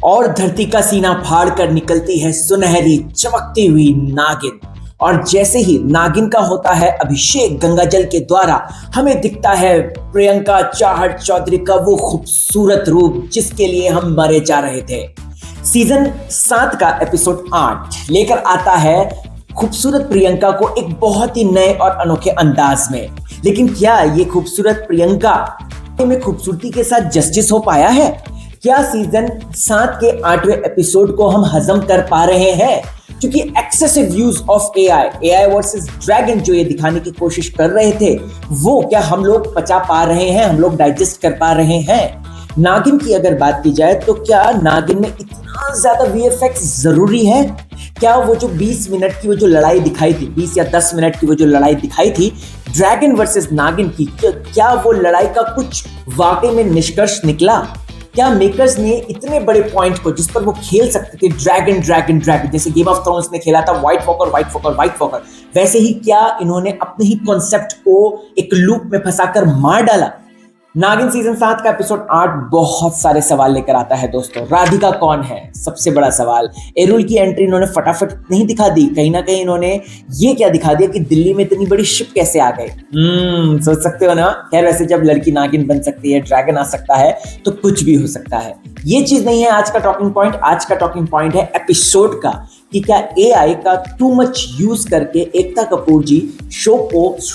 और धरती का सीना फाड़ कर निकलती है सुनहरी चमकती हुई नागिन। और जैसे ही नागिन का होता है अभिषेक गंगाजल के द्वारा, हमें दिखता है प्रियंका चाहर चौधरी का वो खूबसूरत रूप जिसके लिए हम मरे जा रहे थे। सीजन 7 का एपिसोड 8 लेकर आता है खूबसूरत प्रियंका को एक बहुत ही नए और अनोखे अंदाज में। लेकिन क्या ये खूबसूरत प्रियंका में खूबसूरती के साथ जस्टिस हो पाया है? क्या सीजन 7 के 8वें एपिसोड को हम हजम कर पा रहे हैं? क्योंकि excessive use of AI versus dragon जो ये दिखाने की कोशिश कर रहे थे, वो क्या हम लोग पचा पा रहे हैं, हम लोग डाइजेस्ट कर पा रहे हैं? नागिन की अगर बात की जाए तो क्या नागिन में इतना ज्यादा वीएफएक्स जरूरी है? क्या वो जो 20 मिनट की वो जो लड़ाई दिखाई थी, 20 या 10 मिनट की वो जो लड़ाई दिखाई थी ड्रैगन वर्सेस नागिन की, क्या वो लड़ाई का कुछ वाकई में निष्कर्ष निकला? क्या मेकर्स ने इतने बड़े पॉइंट को जिस पर वो खेल सकते थे, ड्रैगन ड्रैगन ड्रैगन, जैसे गेम ऑफ थ्रोन्स में खेला था white walker white walker white walker, वैसे ही क्या इन्होंने अपने ही कॉन्सेप्ट को एक लूप में फंसाकर मार डाला? नागिन सीजन 7 का एपिसोड 8 बहुत सारे सवाल लेकर आता है दोस्तों। राधिका कौन है, सबसे बड़ा सवाल। एरुल की एंट्री इन्होंने फटाफट नहीं दिखा दी, कहीं ना कहीं इन्होंने ये क्या दिखा दिया कि दिल्ली में इतनी बड़ी शिप कैसे आ गई। सोच सकते हो ना। खैर वैसे जब लड़की नागिन बन सकती है, ड्रैगन आ सकता है, तो कुछ भी हो सकता है। ये चीज नहीं है आज का टॉकिंग पॉइंट। आज का टॉकिंग पॉइंट है एपिसोड का, कि क्या एआई का टू मच यूज करके एकता कपूर जी शो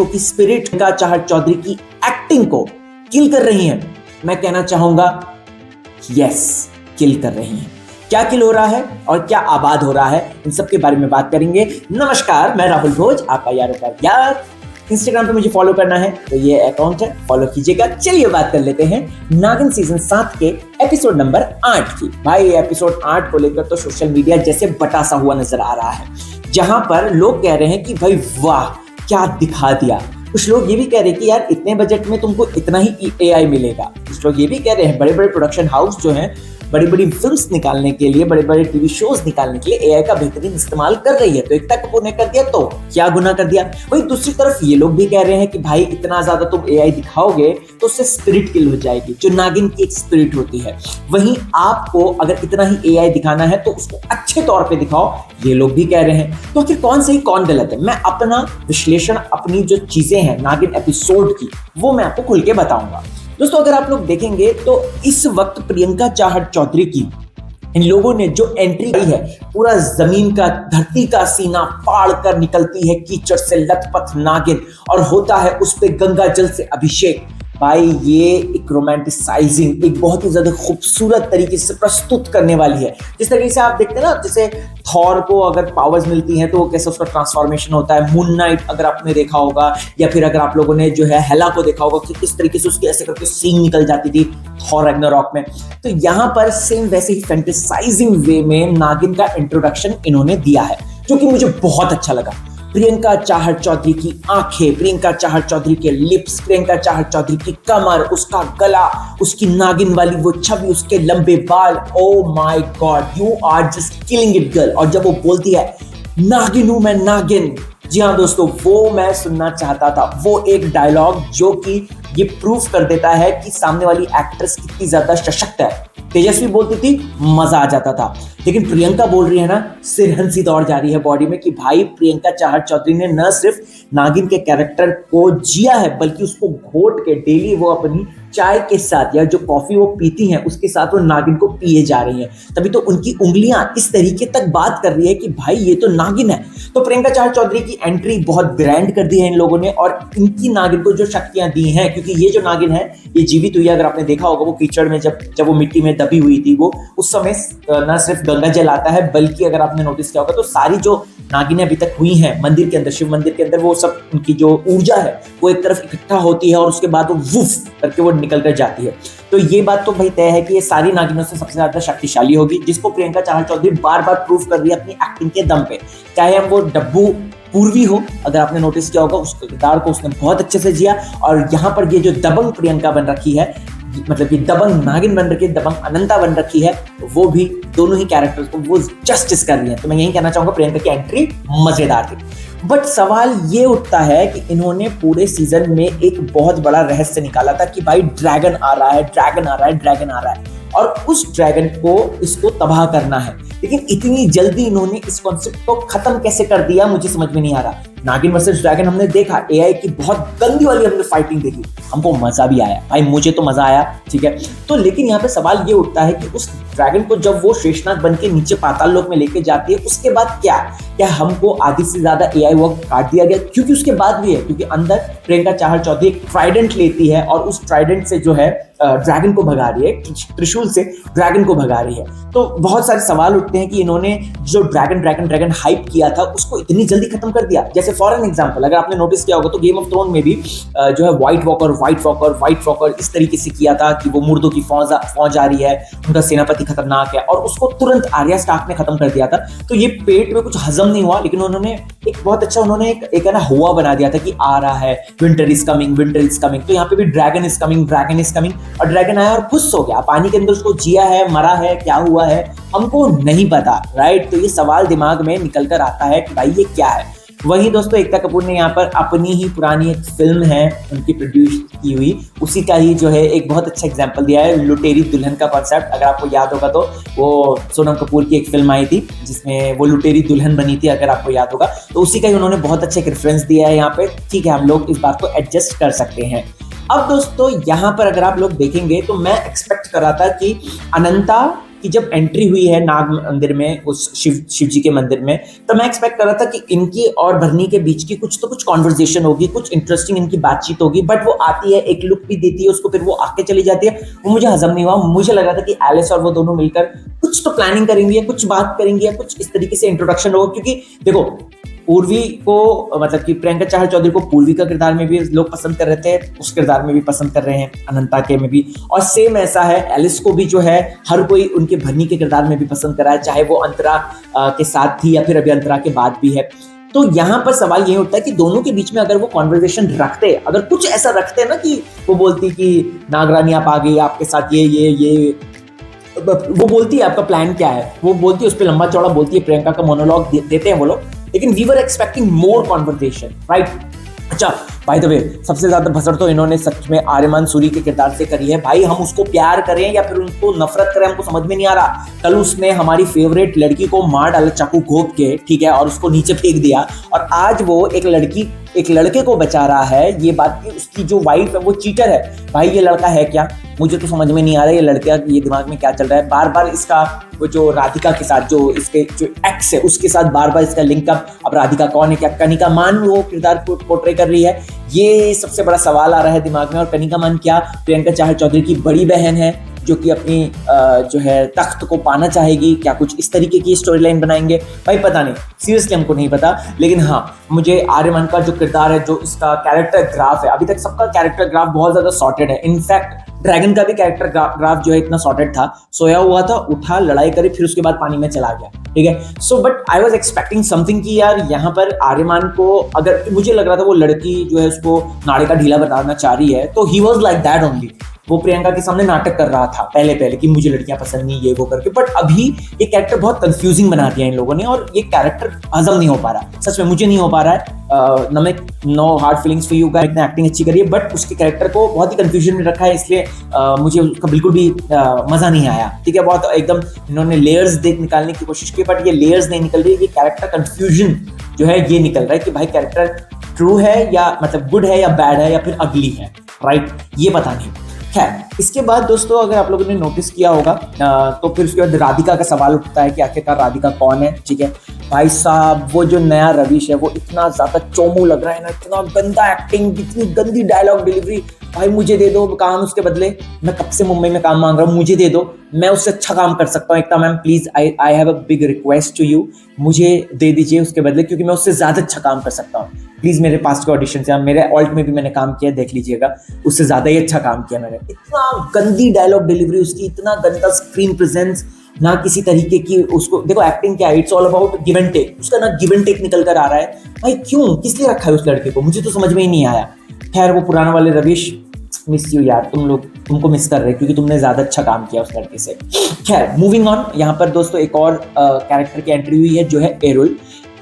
की स्पिरिट का चाहर चौधरी की एक्टिंग को किल कर रही हैं। मैं कहना चाहूंगा यस, किल कर रही हैं। क्या किल हो रहा है और क्या आबाद हो रहा है, इन सब के बारे में बात करेंगे। नमस्कार, मैं राहुल भोज, आपका यारों का यार। इंस्टाग्राम पे मुझे फॉलो करना है तो ये अकाउंट है, फॉलो कीजिएगा। चलिए बात कर लेते हैं नागिन सीजन 7 के एपिसोड नंबर 8 की। भाई एपिसोड 8 को लेकर तो सोशल मीडिया जैसे बटासा हुआ नजर आ रहा है, जहां पर लोग कह रहे हैं कि भाई वाह क्या दिखा दिया। कुछ लोग ये भी कह रहे हैं कि यार इतने बजट में तुमको इतना ही एआई मिलेगा। कुछ लोग ये भी कह रहे हैं बड़े बड़े प्रोडक्शन हाउस जो हैं बड़ी बड़ी फिल्म्स निकालने के लिए, बड़े बड़े टीवी शोज निकालने के लिए एआई का बेहतरीन इस्तेमाल कर रही है। तो एकता कपूर ने कर दिया तो क्या गुनाह कर दिया। वहीं दूसरी तरफ ये लोग भी कह रहे हैं कि भाई इतना ज्यादा तुम एआई दिखाओगे तो उससे स्पिरिट किल हो जाएगी, जो नागिन की एक स्पिरिट होती है। वहीं आपको अगर इतना ही एआई दिखाना है तो उसको अच्छे तौर पे दिखाओ, ये लोग भी कह रहे हैं। तो फिर कौन सही कौन गलत है, मैं अपना विश्लेषण, अपनी जो चीजें हैं नागिन एपिसोड की, वो मैं आपको खुल के बताऊंगा। दोस्तों अगर आप लोग देखेंगे तो इस वक्त प्रियंका चाहर चौधरी की इन लोगों ने जो एंट्री की है, पूरा जमीन का, धरती का सीना फाड़ कर निकलती है कीचड़ से लथपथ नागिन और होता है उस पे गंगा जल से अभिषेक। भाई ये एक रोमांटिसाइजिंग, एक बहुत ही ज्यादा खूबसूरत तरीके से प्रस्तुत करने वाली है। जिस तरीके से आप देखते हैं ना, जैसे थॉर को अगर पावर्स मिलती हैं तो वो कैसे उसका ट्रांसफॉर्मेशन होता है। मून नाइट अगर आपने देखा होगा, या फिर अगर आप लोगों ने जो है हेला को देखा होगा कि किस तरीके से उसकी ऐसे करके सींग निकल जाती थी थॉर रैग्नारॉक में, तो यहाँ पर सेम वैसे ही फैंटेसाइजिंग वे में नागिन का इंट्रोडक्शन इन्होंने दिया है, जो कि मुझे बहुत अच्छा लगा। प्रियंका चाहर चौधरी की आंखें, प्रियंका चाहर चौधरी के लिप्स, प्रियंका चाहर चौधरी की कमर, उसका गला, उसकी नागिन वाली वो छवि, उसके लंबे बाल, oh my god, you are just killing it girl. और जब वो बोलती है नागिन हूं मैं नागिन, जी हाँ दोस्तों, वो मैं सुनना चाहता था। वो एक डायलॉग जो कि ये प्रूफ कर देता है कि सामने वाली एक्ट्रेस कितनी ज्यादा सशक्त है। तेजस्वी बोलती थी मजा आ जाता था, लेकिन प्रियंका बोल रही है ना, सिरहंसी दौड़ जा रही है बॉडी में कि भाई प्रियंका चाहर चौधरी ने न सिर्फ नागिन के कैरेक्टर को जिया है, बल्कि उसको घोट के डेली वो अपनी चाय के साथ या जो कॉफी वो पीती हैं उसके साथ वो नागिन को पिए जा रही हैं। तभी तो उनकी उंगलियां इस तरीके तक बात कर रही है कि भाई ये तो नागिन है। तो प्रियंका चाहर चौधरी की एंट्री बहुत ग्रैंड कर दी है इन लोगों ने, और इनकी नागिन को जो शक्तियां दी हैं, क्योंकि ये जो नागिन है ये जीवित हुई है। अगर आपने देखा होगा वो कीचड़ में जब वो मिट्टी में दबी हुई थी, वो उस समय न सिर्फ गंगा जल आता है, बल्कि अगर आपने नोटिस किया होगा तो सारी जो नागिनें अभी तक हुई हैं मंदिर के अंदर, शिव मंदिर के अंदर, वो सब उनकी जो ऊर्जा है वो एक तरफ इकट्ठा होती है और उसके बाद वो वुफ करके वो निकल कर जाती है। तो ये बात तो भाई तय है कि ये सारी नागिनों से सबसे ज्यादा शक्तिशाली होगी, जिसको प्रियंका चाहर चौधरी बार बार प्रूव कर रही है अपनी एक्टिंग के दम पे। चाहे हम वो डब्बू पूर्वी हो, अगर आपने नोटिस किया होगा उस किरदार को उसने बहुत अच्छे से जिया। और यहाँ पर ये जो दबंग प्रियंका बन रखी है, मतलब कि दबंग नागिन बन रखी है, दबंग अनंता बन रखी है, वो भी दोनों ही कैरेक्टर्स को वो जस्टिस कर रही है। तो मैं यही कहना चाहूंगा प्रियंका की एंट्री मजेदार थी। बट सवाल ये उठता है कि इन्होंने पूरे सीजन में एक बहुत बड़ा रहस्य निकाला था कि भाई ड्रैगन आ रहा है, ड्रैगन आ रहा है, ड्रैगन आ रहा है, और उस ड्रैगन को इसको तबाह करना है। लेकिन इतनी जल्दी इन्होंने इस कॉन्सेप्ट को खत्म कैसे कर दिया मुझे समझ में नहीं आ रहा। नागिन वर्सेस ड्रैगन हमने देखा, एआई की बहुत गंदी वाली हमने फाइटिंग देखी, हमको मजा भी आया भाई, मुझे तो मजा आया, ठीक है। तो लेकिन यहाँ पे सवाल ये उठता है कि उस ड्रैगन को जब वो शेषनाग बन के नीचे पाताल लोक में लेके जाती है, उसके बाद क्या हमको आधी से ज्यादा एआई वर्क काट दिया गया? क्योंकि उसके बाद भी है, क्योंकि अंदर प्रियंका चाहर चौधरी एक ट्राइडेंट लेती है और उस ट्राइडेंट से जो है ड्रैगन को भगा रही है, त्रिशूल से ड्रैगन को भगा रही है। तो बहुत सारे सवाल उठते हैं कि इन्होंने जो ड्रैगन हाइप किया था उसको इतनी जल्दी खत्म कर दिया। जैसे फॉर एन एग्जांपल अगर आपने नोटिस किया होगा तो गेम ऑफ थ्रोन में भी जो है व्हाइट वॉकर इस तरीके से किया था कि वो मुर्दों की फौज आ रही है, उनका सेनापति खतरनाक है, और उसको तुरंत आर्या स्टार्क ने खत्म कर दिया था। तो ये पेट में कुछ हजम नहीं हुआ, लेकिन उन्होंने एक बहुत अच्छा एक ना हुआ बना दिया था कि आ रहा है, विंटर इज कमिंग। तो यहाँ पे भी ड्रैगन इज कमिंग, और ड्रैगन आया और खुश हो गया, पानी के अंदर उसको जिया है, मरा है, क्या हुआ है हमको नहीं पता, राइट। तो ये सवाल दिमाग में निकल कर आता है कि भाई ये क्या है। वहीं दोस्तों एकता कपूर ने यहाँ पर अपनी ही पुरानी एक फिल्म है उनकी प्रोड्यूस की हुई, उसी का ही जो है एक बहुत अच्छा एग्जांपल दिया है, लुटेरी दुल्हन का कॉन्सेप्ट। अगर आपको याद होगा तो वो सोनम कपूर की एक फिल्म आई थी जिसमें वो लुटेरी दुल्हन बनी थी, अगर आपको याद होगा तो उसी का ही उन्होंने बहुत अच्छा एक रेफरेंस दिया है यहाँ पे। ठीक है, हम लोग इस बात को एडजस्ट कर सकते हैं। अब दोस्तों यहाँ पर अगर आप लोग देखेंगे तो मैं एक्सपेक्ट कर रहा था कि अनंता की जब एंट्री हुई है नाग मंदिर में, उस शिव जी के मंदिर में, तो मैं एक्सपेक्ट कर रहा था कि इनकी और भरनी के बीच की कुछ कॉन्वर्सेशन होगी, कुछ इंटरेस्टिंग इनकी बातचीत होगी। बट वो आती है, एक लुक भी देती है उसको, फिर वो आके चली जाती है, वो मुझे हजम नहीं हुआ। मुझे लगा था कि एलिस और वो दोनों मिलकर कुछ तो प्लानिंग करेंगी, कुछ बात करेंगी, या कुछ इस तरीके से इंट्रोडक्शन होगा। क्योंकि देखो पूर्वी को मतलब कि प्रियंका चाहर चौधरी को पूर्वी का किरदार में भी लोग पसंद कर रहे थे, उस किरदार में भी पसंद कर रहे हैं, अनंता के में भी, और सेम ऐसा है एलिस को भी जो है हर कोई उनके भरनी के किरदार में भी पसंद कर रहा है, चाहे वो अंतरा के साथ थी या फिर अभी अंतरा के बाद भी है। तो यहाँ पर सवाल ये उठता है कि दोनों के बीच में अगर वो कॉन्वर्सेशन रखते, अगर कुछ ऐसा रखते ना कि वो बोलती कि नागरानी आप आ गई, आपके साथ ये वो बोलती है आपका प्लान क्या है, वो बोलती है, उस पर लंबा चौड़ा बोलती है, प्रियंका का मोनोलॉग देते हैं वो लोग, लेकिन we were expecting more conversation, right. अच्छा बाय द वे, सबसे ज्यादा भसड़ तो इन्होंने सच में आर्यमान सूरी के किरदार से करी है। भाई हम उसको प्यार करें या फिर उनको नफरत करें, हमको समझ में नहीं आ रहा। कल उसने हमारी फेवरेट लड़की को मार डाला चाकू घोंप के, ठीक है, और उसको नीचे फेंक दिया, और आज वो एक लड़के को बचा रहा है। ये बात की उसकी जो वाइफ है वो चीटर है। भाई ये लड़का है क्या, मुझे तो समझ में नहीं आ रहा है ये लड़का, ये दिमाग में क्या चल रहा है। बार बार इसका वो जो राधिका के साथ जो इसके जो एक्स है उसके साथ बार बार इसका लिंकअप। अब राधिका कौन है, क्या कनिका मान वो किरदार को पोर्ट्रे कर रही है, ये सबसे बड़ा सवाल आ रहा है दिमाग में। और कनिका मान क्या प्रियंका चाहर चौधरी की बड़ी बहन है जो कि अपनी जो है तख्त को पाना चाहेगी, क्या कुछ इस तरीके की स्टोरी लाइन बनाएंगे, भाई पता नहीं, सीरियसली हमको नहीं पता। लेकिन हाँ, मुझे आर्यमान का जो किरदार है, जो इसका कैरेक्टर ग्राफ है, अभी तक सबका कैरेक्टर ग्राफ बहुत ज्यादा सॉर्टेड है। इनफैक्ट ड्रैगन का भी कैरेक्टर ग्राफ जो है इतना सॉर्टेड था, सोया हुआ था, उठा, लड़ाई करी, फिर उसके बाद पानी में चला गया, ठीक है। So but I was expecting something कि यार यहाँ पर आर्यमान को, अगर मुझे लग रहा था वो लड़की जो है उसको नाड़े का ढीला बताना चाह रही है, तो he was like that only. वो प्रियंका के सामने नाटक कर रहा था पहले कि मुझे लड़कियां पसंद नहीं, ये वो करके। बट अभी ये कैरेक्टर बहुत कंफ्यूजिंग बना दिया इन लोगों ने, और ये कैरेक्टर हजम नहीं हो पा रहा, सच में मुझे नहीं हो पा रहा है। No hard feelings for you guys, ने एक्टिंग अच्छी करी है, बट उसके कैरेक्टर को बहुत ही कंफ्यूजन में रखा है, इसलिए मुझे उसका बिल्कुल भी मजा नहीं आया, ठीक है। बहुत एकदम इन्होंने लेयर्स निकालने की कोशिश की, बट ये लेयर्स नहीं निकल रही, ये कैरेक्टर कंफ्यूजन जो है ये निकल रहा है कि भाई कैरेक्टर ट्रू है या मतलब गुड है या बैड है या फिर अगली है, राइट, ये पता नहीं। खैर, इसके बाद दोस्तों अगर आप लोगों ने नोटिस किया होगा तो फिर उसके बाद राधिका का सवाल उठता है कि आखिरकार राधिका कौन है, ठीक है। भाई साहब वो जो नया रविश है वो इतना ज्यादा चोमू लग रहा है ना, इतना गंदा एक्टिंग, इतनी गंदी डायलॉग डिलीवरी। भाई मुझे दे दो काम उसके बदले, मैं कब से मुंबई में काम मांग रहा हूँ, मुझे दे दो, मैं उससे अच्छा काम कर सकता हूँ। Ekta ma'am please, I have a big request to you, मुझे दे दीजिए उसके बदले, क्योंकि मैं उससे ज्यादा अच्छा काम कर सकता हूँ। प्लीज मेरे पास्ट के ऑडिशन से, मेरे ऑल्ट में भी मैंने काम किया, देख लीजिएगा, उससे ज्यादा ही अच्छा काम किया मैंने। इतना गंदी डायलॉग डिलीवरी उसकी, इतना गंदा स्क्रीन प्रेजेंस, ना किसी तरीके की उसको, देखो एक्टिंग क्या है, it's all about give and take, उसका ना गिव एंड टेक निकल कर आ रहा है। भाई क्यों, किस लिए रखा है उस लड़के को, मुझे तो समझ में ही नहीं आया। खैर वो पुराना वाले रविश, मिस यू यार, तुमको मिस कर रहे क्योंकि तुमने ज्यादा अच्छा काम किया उस लड़के से। खैर मूविंग ऑन, यहाँ पर दोस्तों एक और कैरेक्टर की एंट्री हुई है जो है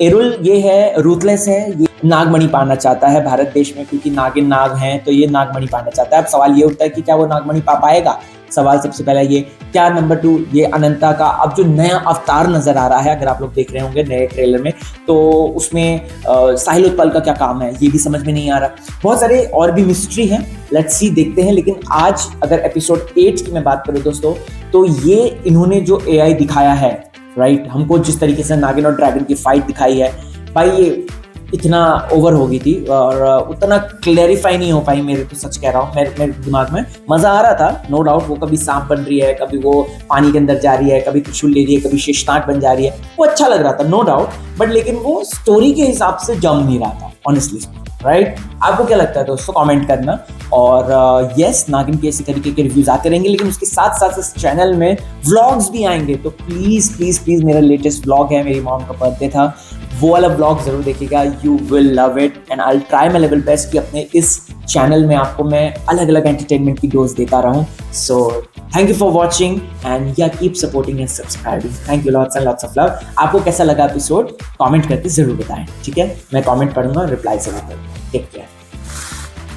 एरुल। ये है रूथलेस है, ये नागमणि पाना चाहता है भारत देश में, क्योंकि नागिन नाग हैं तो ये नागमणि पाना चाहता है। अब सवाल ये उठता है कि क्या वो नागमणि पा पाएगा, सवाल सबसे पहला ये। क्या नंबर 2, ये अनंता का अब जो नया अवतार नजर आ रहा है, अगर आप लोग देख रहे होंगे नए ट्रेलर में, तो उसमें साहिल उत्पल का क्या काम है ये भी समझ में नहीं आ रहा। बहुत सारे और भी मिस्ट्री हैं, लेट्स सी, देखते हैं। लेकिन आज अगर एपिसोड 8 की मैं बात करूं दोस्तों, तो ये इन्होंने जो AI दिखाया है, राइट, हमको जिस तरीके से नागिन और ड्रैगन की फाइट दिखाई है भाई, ये इतना ओवर हो गई थी और उतना क्लैरिफाई नहीं हो पाई मेरे, तो सच कह रहा हूँ। मेरे दिमाग में मजा आ रहा था, नो डाउट। वो कभी सांप बन रही है, कभी वो पानी के अंदर जा रही है, कभी त्रिशूल ले रही है, कभी शेषनाग बन जा रही है, वो अच्छा लग रहा था, नो डाउट। बट लेकिन वो स्टोरी के हिसाब से जम नहीं रहा था, ऑनेस्टली, राइट। आपको क्या लगता है दोस्तों, कमेंट करना। और यस, नागिन के इसी तरीके के रिव्यूज आते रहेंगे, लेकिन उसके साथ साथ इस चैनल में व्लॉग्स भी आएंगे। तो प्लीज प्लीज प्लीज, मेरा लेटेस्ट व्लॉग है, मेरी मॉम का बर्थडे था, वो वाला ब्लॉग जरूर देखिएगा, you will love it. And I will try my level best कि अपने इस चैनल में आपको मैं अलग अलग एंटरटेनमेंट की डोज देता रहूं। So thank you for watching and yeah keep supporting and subscribing. Thank you lots and lots of love. आपको कैसा लगा एपिसोड कमेंट करके जरूर बताएं, ठीक है। मैं कमेंट पढ़ूंगा, रिप्लाई जरूर करूंगा। Take care.